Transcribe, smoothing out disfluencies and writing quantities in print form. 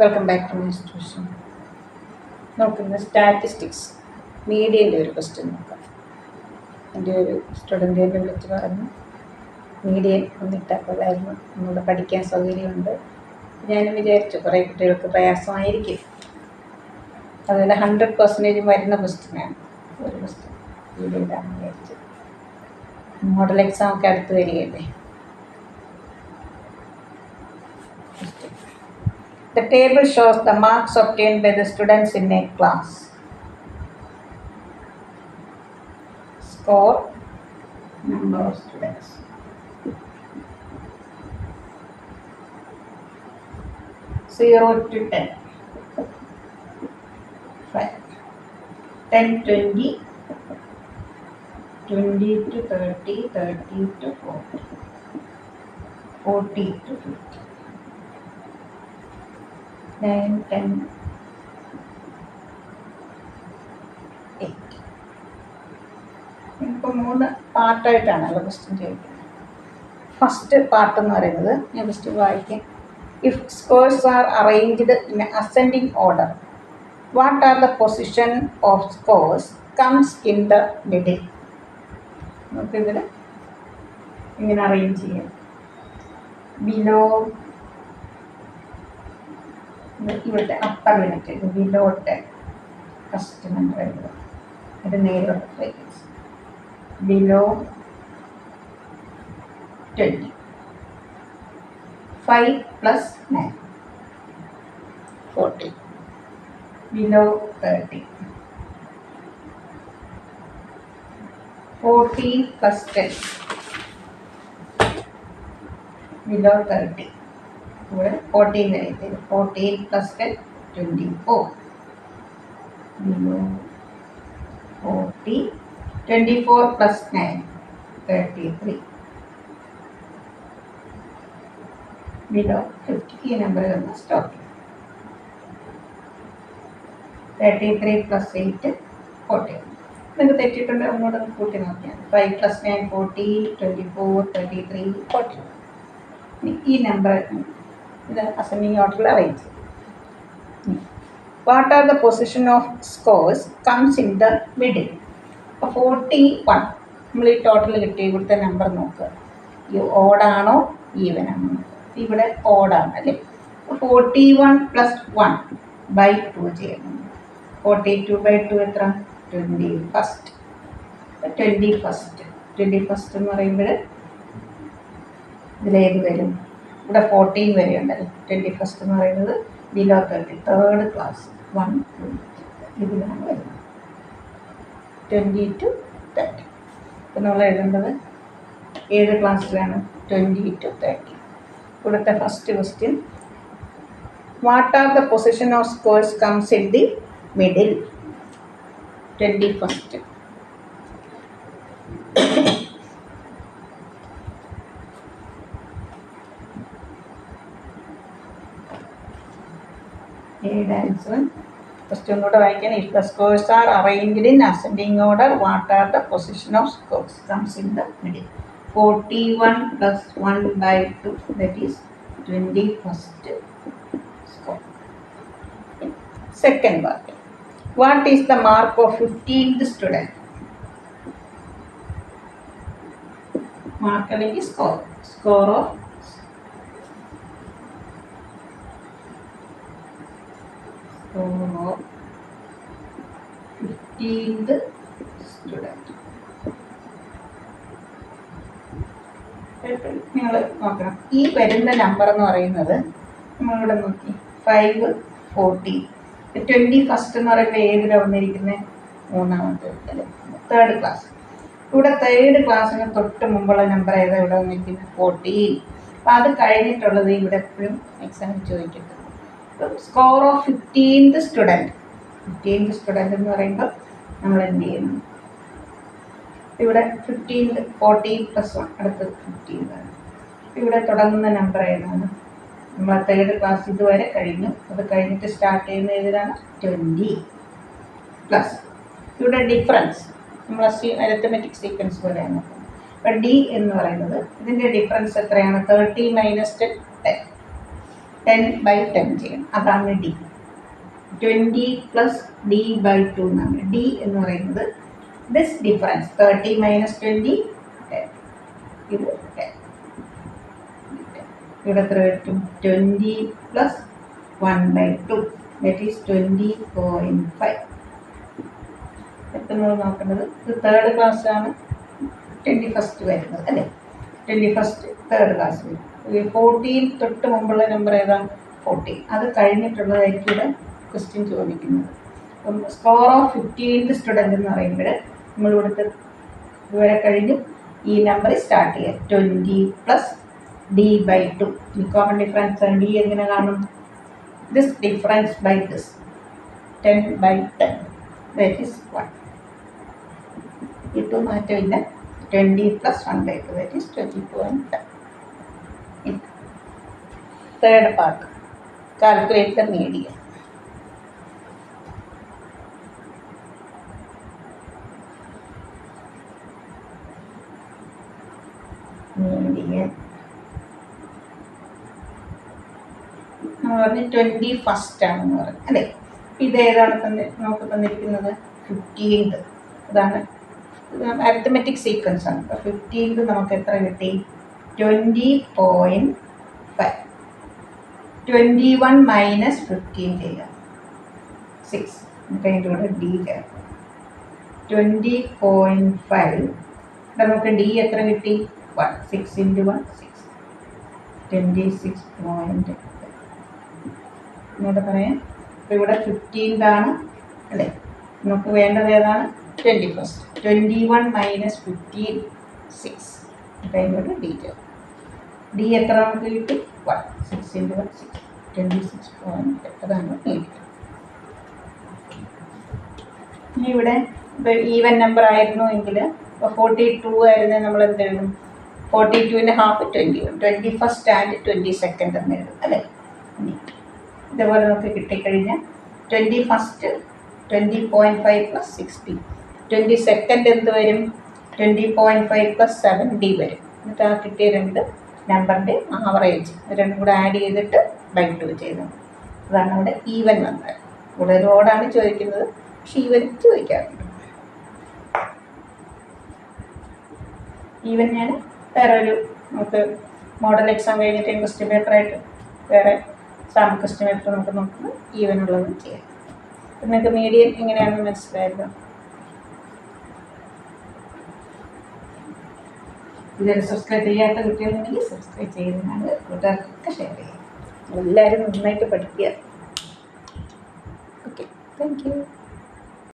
Welcome back to my institution. നോക്കുന്ന statistics മീഡിയൻ്റെ ഒരു ക്വസ്റ്റ്യൻ നോക്കാം. എൻ്റെ ഒരു സ്റ്റുഡൻ്റ് എന്നെ വിളിച്ച് പറഞ്ഞു മീഡിയൻ ഒന്നിട്ടാൽ കൊള്ളായിരുന്നു, ഒന്നുകൂടെ പഠിക്കാൻ സൗകര്യമുണ്ട്. ഞാനും വിചാരിച്ചു കുറേ കുട്ടികൾക്ക് പ്രയാസമായിരിക്കും. അതുപോലെ 100% വരുന്ന ക്വസ്റ്റ്യനാണ് ഒരു ക്വസ്റ്റ്യൻ മീഡിയയിലാണ് വിചാരിച്ചത്. മോഡൽ എക്സാം ഒക്കെ അടുത്ത് വരികയല്ലേ. The table shows the marks obtained by the students in a class. Score, number of students. Zero to 10. 5. 10, 20. 20 to 30. 30 to 40. 40 to 50. 9, 10, 8. ഇപ്പോൾ 3 പാർട്ടായിട്ടാണല്ലോ ക്വസ്റ്റ്യൻ ചോദിക്കുന്നത്. ഫസ്റ്റ് പാർട്ട് എന്ന് പറയുന്നത് ഞാൻ ക്വസ്റ്റ്യൻ വായിക്കാം. If scores R arranged in ascending order, what are the position of scores comes in the middle? നമുക്കിതിൽ ഇങ്ങനെ arrange ചെയ്യാം. Below ഇവിടുത്തെ അപ്പർ ലിമിറ്റ് ഇത് ബിലോ 10 ഫസ്റ്റ് നമ്പർ എഴുതുക. അത് നേരെയുള്ള ഫ്രീക്വൻസി ബിലോ 20. 5 + 9 40. ബിലോ 30. 14 + 10 ബിലോ 30. ഇവിടെ 14 കഴിയുന്നത് 14 + 10 24. ബിലോ 40. 24 + 9 33. ബിലോ 50. ഈ നമ്പറിൽ ഒന്ന് സ്റ്റോപ്പ് ചെയ്യും. 33 + 8 40. നിങ്ങൾക്ക് തെറ്റിട്ടുണ്ട്, ഒന്നുകൂടെ കൂട്ടി നോക്കിയാൽ 5 + 9 40. 24 33 40. ഈ നമ്പർ ഇത് അസെൻഡിങ് ഓർഡറിൽ അറേഞ്ച് ചെയ്യും. What are the position of scores comes in the middle? അപ്പോൾ 41 നമ്മൾ ഈ ടോട്ടൽ കിട്ടി ഇവിടുത്തെ നമ്പർ നോക്കുക. ഈ ഓടാണോ ഈവനാണോ? ഇവിടെ ഓടാണ് അല്ലേ. 41 + 1/2 ചെയ്യണം. 42/2 എത്ര? 21. 21 എന്ന് പറയുമ്പോൾ ഇതിലേത് വരും? ഇവിടെ 14 വരെ ഉണ്ടല്ലോ. 21 എന്ന് പറയുന്നത് ബിലോ 30 തേർഡ് ക്ലാസ് 1 2 ഇതിലാണ് വരുന്നത്. 20 to 30. ഇപ്പം നമ്മൾ എഴുതേണ്ടത് ഏത് ക്ലാസ്സിലാണ്? 20 to 30. ഇവിടുത്തെ first question, what are the position of scores comes in the middle? 21. Answer first ഒന്നുകൂടെ വായിക്കാൻ. If the scores R arranged in ascending order, what are the position of scores comes in the middle? 41 + 1/2 that is 21st score. Second part, what is the mark of 15th student? Mark അല്ലെങ്കിൽ score of 15th student. നിങ്ങൾ നോക്കണം, ഈ വരുന്ന number എന്ന് പറയുന്നത് നമ്മളിവിടെ നോക്കി 5 40. 21st എന്ന് പറയുമ്പോൾ ഏതിലാണ് വന്നിരിക്കുന്നത്? മൂന്നാമത്തെ അല്ലേ, തേർഡ് ക്ലാസ്. ഇവിടെ തേർഡ് ക്ലാസ്സിന് തൊട്ട് മുമ്പുള്ള നമ്പർ ഏതാണ് ഇവിടെ വന്നിരിക്കുന്നത്? 14. അപ്പോൾ അത് കഴിഞ്ഞിട്ടുള്ളത് ഇവിടെ എപ്പോഴും എക്സാമിൽ ചോദിക്കുന്നത്. Score of 15th student. 15th student എന്ന് പറയുമ്പോൾ നമ്മൾ എന്ത് ചെയ്യുന്നു? ഇവിടെ 15 14 + 1 അടുത്തത് 15 ആണ്. ഇവിടെ തുടങ്ങുന്ന നമ്പർ ഏതാണ്? നമ്മൾ തേർഡ് ക്ലാസ് ഇതുവരെ കഴിഞ്ഞു. അത് കഴിഞ്ഞിട്ട് സ്റ്റാർട്ട് ചെയ്യുന്ന ഏതിലാണ്? 20 പ്ലസ് ഇവിടെ ഡിഫറൻസ് നമ്മൾ അരിത്തമെറ്റിക് സീക്വൻസ് പോലെയാണ്. അപ്പോൾ ഡി എന്ന് പറയുന്നത് ഇതിൻ്റെ ഡിഫറൻസ് എത്രയാണ്? 30 - 10. 10/10 ചെയ്യണം. അതാണ് ഡി. 20 പ്ലസ് ഡി ബൈ 2 എന്നാണ്. ഡി എന്ന് പറയുന്നത് ദിസ് ഡിഫറൻസ് 30 മൈനസ് 20 10. ഇത് 10. ഇവിടെ എത്ര കിട്ടും? 20 പ്ലസ് 1/2 ദറ്റ് ഈസ് 20.5. എത്തുന്നത് നോക്കേണ്ടത്. ഇത് തേർഡ് ക്ലാസ്സാണ് 21st വരുന്നത് അല്ലേ? 21st തേർഡ് ക്ലാസ് വരും. 14 തൊട്ട് മുമ്പുള്ള നമ്പർ ഏതാ? 14. അത് കഴിഞ്ഞിട്ടുള്ളതായിരിക്കും ഇവിടെ ക്വസ്റ്റ്യൻ ചോദിക്കുന്നത്. അപ്പം സ്കോർ ഓഫ് 15th സ്റ്റുഡൻറ്റ് എന്ന് പറയുമ്പോൾ നമ്മളിവിടുത്തെ ഇതുവരെ കഴിഞ്ഞ് ഈ നമ്പർ സ്റ്റാർട്ട് ചെയ്യുക. 20 പ്ലസ് ഡി ബൈ 2. ഈ കോമൺ ഡിഫറൻസ് ഡി എങ്ങനെ കാണും? This difference by this 10/10 that is 1. ഈ 2 മാറ്റമില്ല. 20 plus 1/2 that is 20.10. Third part calculator median. നമ്മൾ പറഞ്ഞ് 21st ആണെന്ന് പറഞ്ഞു അല്ലേ? ഇതേതാണ് നമുക്ക് തന്നിരിക്കുന്നത്? 15th. അതാണ് അരിത്തമെറ്റിക് സീക്വൻസ് ആണ്. അപ്പോൾ 15th നമുക്ക് എത്ര കിട്ടി? 20.5. 21 മൈനസ് 15 ചെയ്യാം 6. നമുക്ക് അതിൻ്റെ കൂടെ ഡി ചേർക്കാം. 20.5. നമുക്ക് ഡി എത്ര കിട്ടി? 1. 6 × 1 6. 26. എന്നോട് പറയാം. അപ്പോൾ ഇവിടെ 15th ആണ് അല്ലേ? നമുക്ക് വേണ്ടത് ഏതാണ്? 21st. 21 മൈനസ് 15 6. അപ്പോൾ അതിൻ്റെ കൂടെ ഡി ചേർക്കാം. ഡി എത്ര നമുക്ക് കിട്ടി? 1. 6 × 1 6. 26.8. അതാണ് നീട്ടി. ഇനി ഇവിടെ ഇപ്പോൾ ഈവൻ നമ്പർ ആയിരുന്നു എങ്കിൽ ഇപ്പോൾ 42 ആയിരുന്നു, നമ്മൾ എന്ത് എഴുതും? 42ൻ്റെ ഹാഫ് 21. 21st ആൻഡ് 22nd എന്ന് എഴുതും അല്ലേ? ഇതേപോലെ നമുക്ക് കിട്ടിക്കഴിഞ്ഞാൽ 21st 20.5 പ്ലസ് 60. 22nd എന്ത് വരും? 20.5 പ്ലസ് 70 വരും. എന്നിട്ട് ആ കിട്ടിയ രണ്ട് നമ്പറിൻ്റെ ആവറേജ് രണ്ടും കൂടെ ആഡ് ചെയ്തിട്ട് ബൈ 2 ചെയ്തു. അതാണ് ഇവിടെ ഈവൻ നമ്പർ. ഇവിടെ ലോഡാണ് ചോദിക്കുന്നത്, പക്ഷെ ഈവൻ ചോദിക്കാറുണ്ട്. ഈവൻ ഞാൻ വേറെ ഒരു നമുക്ക് മോഡൽ എക്സാം കഴിഞ്ഞിട്ട് ക്വസ്റ്റ്യൻ പേപ്പറായിട്ട് വേറെ സാമ്പിൾ ക്വസ്റ്റ്യൻ പേപ്പർ നമുക്ക് നോക്കുന്നത് ഈവൻ ഉള്ളത് ചെയ്യാം. നിങ്ങൾക്ക് മീഡിയൻ എങ്ങനെയാണെന്ന് മനസ്സിലായല്ലോ. ഇതൊരു സബ്സ്ക്രൈബ് ചെയ്യാത്ത കുട്ടികളുണ്ടെങ്കിൽ സബ്സ്ക്രൈബ് ചെയ്യുന്നതാണ്. കൂട്ടുകാർക്കൊക്കെ ഷെയർ ചെയ്യാം. എല്ലാവരും നന്നായിട്ട് പഠിക്കുക. Okay, thank you.